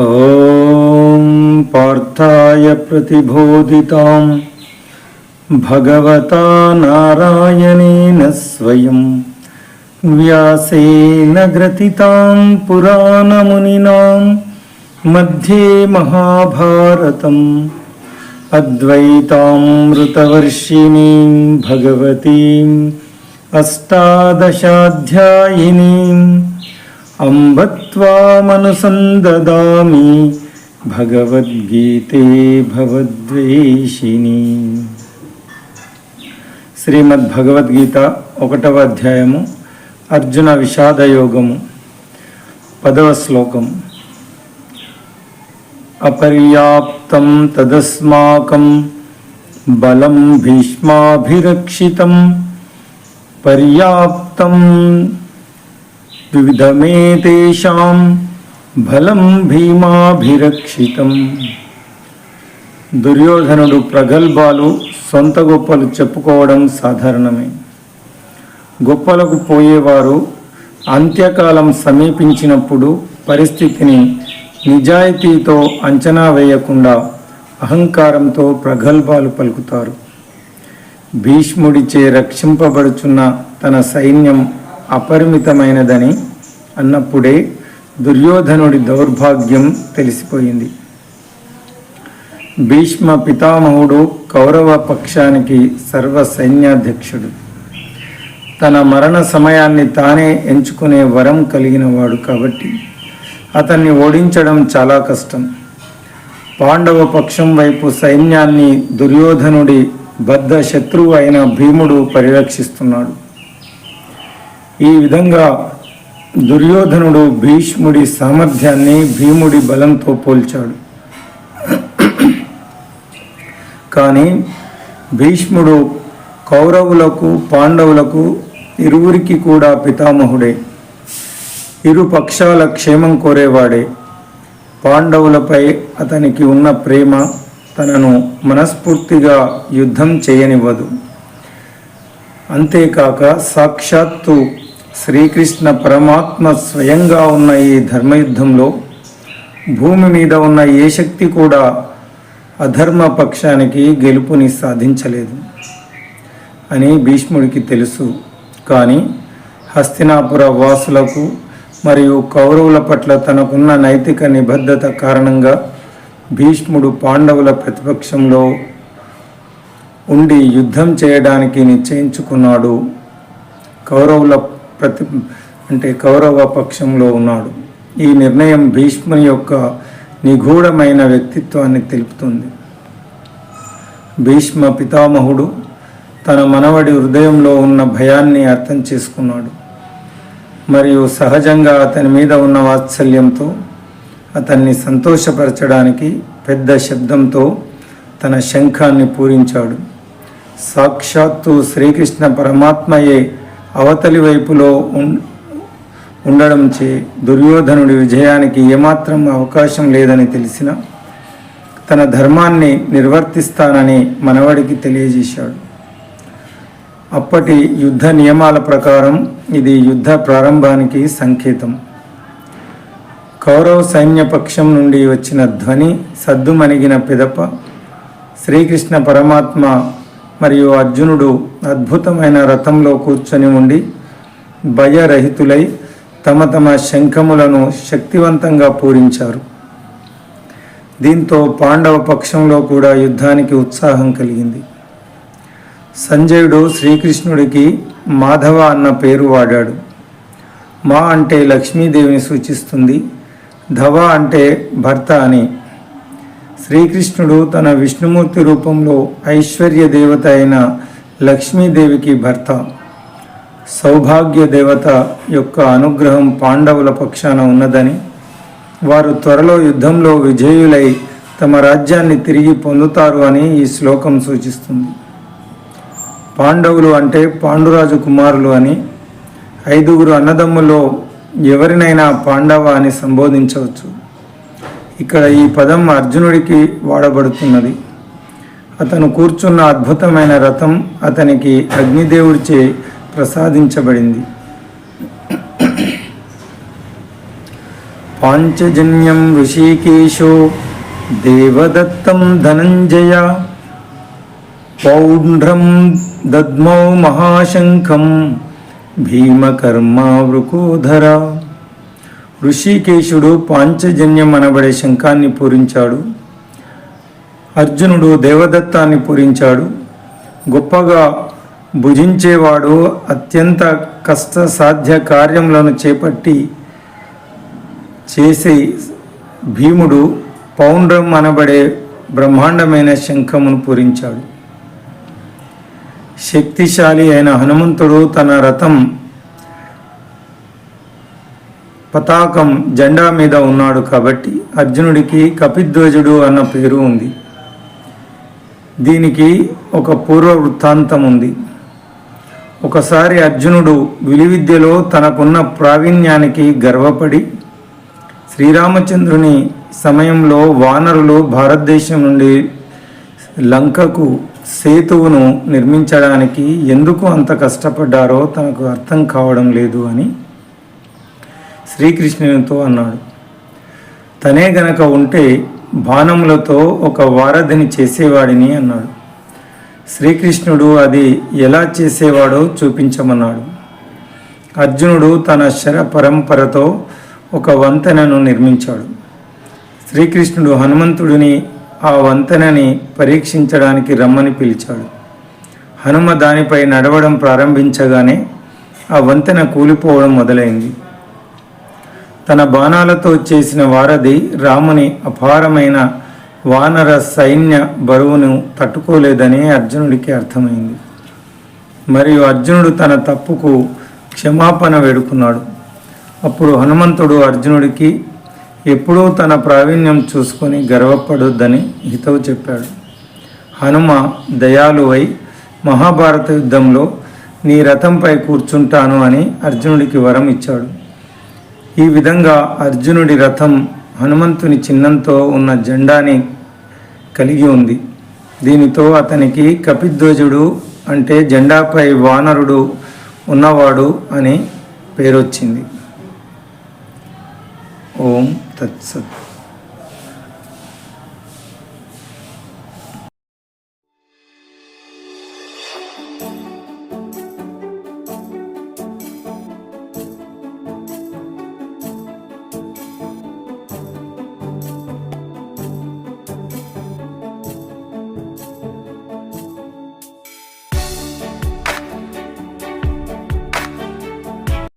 ఓం పార్థాయ ప్రతిబోధితాం భగవతా నారాయణేన స్వయం వ్యాసేన గ్రథితాం పురాణమునినాం మధ్యే మహాభారతం అద్వైతామృతవర్షిణీం భగవతీం అష్టాదశాధ్యాయినీం అంబ త్వామనుసందదామి భగవద్గీతే భవద్వేషిణి. శ్రీమద్భగవద్గీత 1వ అధ్యాయము అర్జున విషాదయోగము 10వ శ్లోకం. అపర్యాప్తం తదస్మాకం బలం భీష్మాభిరక్షితం పర్యాప్తం వివిధమేతేషాం బలం భీమాభిరక్షితం. దుర్యోధనుడు ప్రగల్భాలు సొంత గొప్పలు చెప్పుకోవడం సాధారణమే. గొప్పలకు పోయేవారు అంత్యకాలం సమీపించినప్పుడు పరిస్థితిని నిజాయితీతో అంచనా వేయకుండా అహంకారంతో ప్రగల్భాలు పలుకుతారు. భీష్ముడిచే రక్షింపబడుచున్న తన సైన్యం అపరిమితమైనదని అన్నప్పుడే దుర్యోధనుడి దౌర్భాగ్యం తెలిసిపోయింది. భీష్మ పితామహుడు కౌరవ పక్షానికి సర్వ సైన్యాధ్యక్షుడు. తన మరణ సమయాన్ని తానే ఎంచుకునే వరం కలిగిన వాడు కాబట్టి అతన్ని ఓడించడం చాలా కష్టం. పాండవ పక్షం వైపు సైన్యాన్ని దుర్యోధనుడి బద్ధ శత్రువు అయిన భీముడు పరిరక్షిస్తున్నాడు. ఈ విధంగా దుర్యోధనుడు భీష్ముడి సామర్థ్యాన్ని భీముడి బలంతో పోల్చాడు. కానీ భీష్ముడు కౌరవులకు పాండవులకు ఇరువురికి కూడా పితామహుడే. ఇరు పక్షాల క్షేమం కోరేవాడే. పాండవులపై అతనికి ఉన్న ప్రేమ తనను మనస్ఫూర్తిగా యుద్ధం చేయనివ్వదు. అంతేకాక సాక్షాత్తు శ్రీకృష్ణ పరమాత్మ స్వయంగా ఉన్న ఈ ధర్మయుద్ధంలో భూమి మీద ఉన్న ఏ శక్తి కూడా అధర్మ పక్షానికి గెలుపుని సాధించలేదు అని భీష్ముడికి తెలుసు. కానీ హస్తినాపుర వాసులకు మరియు కౌరవుల పట్ల తనకున్న నైతిక నిబద్ధత కారణంగా భీష్ముడు పాండవుల ప్రతిపక్షంలో ఉండి యుద్ధం చేయడానికి నిశ్చయించుకున్నాడు. కౌరవ పక్షంలో ఉన్నాడు. ఈ నిర్ణయం భీష్ముని యొక్క నిగూఢమైన వ్యక్తిత్వాన్ని తెలుపుతుంది. భీష్మ పితామహుడు తన మనవడి హృదయంలో ఉన్న భయాన్ని అర్థం చేసుకున్నాడు మరియు సహజంగా అతని మీద ఉన్న వాత్సల్యంతో అతన్ని సంతోషపరచడానికి పెద్ద శబ్దంతో తన శంఖాన్ని పూరించాడు. సాక్షాత్తు శ్రీకృష్ణ పరమాత్మయే అవతలి వైపులో ఉండడంచే దుర్యోధనుడి విజయానికి ఏమాత్రం అవకాశం లేదని తెలిసిన తన ధర్మాన్ని నిర్వర్తిస్తానని మనవడికి తెలియజేశాడు. అప్పటి యుద్ధ నియమాల ప్రకారం ఇది యుద్ధ ప్రారంభానికి సంకేతం. కౌరవ సైన్య పక్షం నుండి వచ్చిన ధ్వని సద్దుమణిగిన పిదప శ్రీకృష్ణ పరమాత్మ మరియు అర్జునుడు అద్భుతమైన రథంలో కూర్చొని ఉండి భయరహితులై తమ తమ శంఖములను శక్తివంతంగా పూరించారు. దీంతో పాండవ పక్షంలో కూడా యుద్ధానికి ఉత్సాహం కలిగింది. సంజయుడు శ్రీకృష్ణుడికి మాధవ అన్న పేరు వాడాడు. మా అంటే లక్ష్మీదేవిని సూచిస్తుంది, ధవ అంటే భర్త అని. శ్రీకృష్ణుడు తన విష్ణుమూర్తి రూపంలో ఐశ్వర్య దేవత అయిన లక్ష్మీదేవికి భర్త. సౌభాగ్య దేవత యొక్క అనుగ్రహం పాండవుల పక్షాన ఉన్నదని, వారు త్వరలో యుద్ధంలో విజయులై తమ రాజ్యాన్ని తిరిగి పొందుతారు అని ఈ శ్లోకం సూచిస్తుంది. పాండవులు అంటే పాండురాజు కుమారులు అని. 5గురు అన్నదమ్ముల్లో ఎవరినైనా పాండవ అని సంబోధించవచ్చు. ఇక్కడ ఈ పదం అర్జునుడికి వాడబడుతున్నది. అతను కూర్చున్న అద్భుతమైన రథం అతనికి అగ్నిదేవుడిచే ప్రసాదించబడింది. పాంచజన్యం ఋషికేశో దేవదత్తం ధనంజయ పౌండ్రం దద్మౌ మహాశంఖం భీమకర్మా వృకోధర. ఋషికేశుడు పాంచజన్యం అనబడే శంఖాన్ని పూరించాడు. అర్జునుడు దేవదత్తాన్ని పూరించాడు. గొప్పగా భుజించేవాడు అత్యంత కష్టసాధ్య కార్యములను చేసే భీముడు పౌండ్రం అనబడే బ్రహ్మాండమైన శంఖమును పూరించాడు. శక్తిశాలి అయిన హనుమంతుడు తన రథం పతాకం జెండా మీద ఉన్నాడు కాబట్టి అర్జునుడికి కపిధ్వజుడు అన్న పేరు ఉంది. దీనికి ఒక పూర్వ వృత్తాంతం ఉంది. ఒకసారి అర్జునుడు విలువిద్యలో తనకున్న ప్రావీణ్యానికి గర్వపడి శ్రీరామచంద్రుని సమయంలో వానరులు భారతదేశం నుండి లంకకు సేతువును నిర్మించడానికి ఎందుకు అంత కష్టపడ్డారో తనకు అర్థం కావడం లేదు అని శ్రీకృష్ణునితో అన్నాడు. తనే గనక ఉంటే బాణములతో ఒక వారధిని చేసేవాడిని అన్నాడు. శ్రీకృష్ణుడు అది ఎలా చేసేవాడో చూపించమన్నాడు. అర్జునుడు తన శర పరంపరతో ఒక వంతెనను నిర్మించాడు. శ్రీకృష్ణుడు హనుమంతుడిని ఆ వంతెనని పరీక్షించడానికి రమ్మని పిలిచాడు. హనుమ దానిపై నడవడం ప్రారంభించగానే ఆ వంతెన కూలిపోవడం మొదలైంది. తన బాణాలతో చేసిన వారధి రాముని అపారమైన వానర సైన్య బరువును తట్టుకోలేదని అర్జునుడికి అర్థమైంది. మరియు అర్జునుడు తన తప్పుకు క్షమాపణ వేడుకున్నాడు. అప్పుడు హనుమంతుడు అర్జునుడికి ఎప్పుడూ తన ప్రావీణ్యం చూసుకొని గర్వపడొద్దని హితవు చెప్పాడు. హనుమ దయాళువై మహాభారత యుద్ధంలో నీ రథంపై కూర్చుంటాను అని అర్జునుడికి వరం ఇచ్చాడు. ఈ విధంగా అర్జునుడి రథం హనుమంతుని చిహ్నంతో ఉన్న జెండాని కలిగి ఉంది. దీనితో అతనికి కపిధ్వజుడు అంటే జెండాపై వానరుడు ఉన్నవాడు అని పేరొచ్చింది. ఓం తత్సత్.